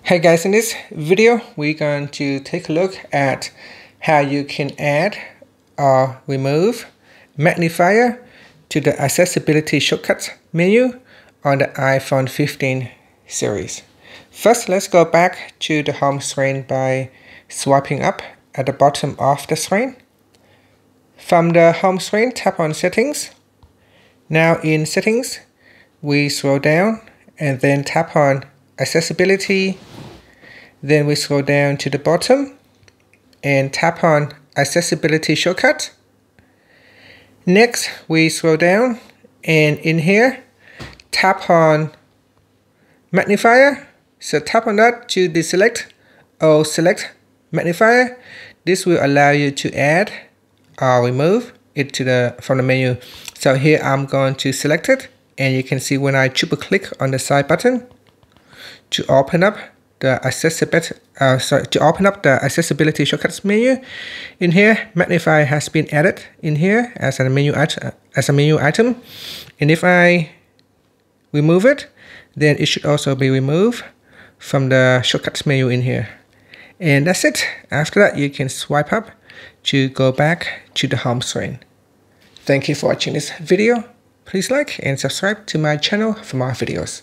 Hey guys, in this video we're going to take a look at how you can add or remove Magnifier to the accessibility shortcuts menu on the iPhone 15 series. First, let's go back to the home screen by swiping up at the bottom of the screen. From the home screen, tap on Settings. Now in Settings, we scroll down and then tap on Accessibility. Then we scroll down to the bottom and tap on Accessibility Shortcut. Next, we scroll down and in here, tap on Magnifier. So tap on that to deselect or select Magnifier. This will allow you to add or remove it from the menu. So here I'm going to select it, and you can see when I triple click on the side button to open up the accessibility shortcuts menu. In here, Magnifier has been added in here as a menu item. And if I remove it, then it should also be removed from the shortcuts menu in here. And that's it. After that, you can swipe up to go back to the home screen. Thank you for watching this video. Please like and subscribe to my channel for more videos.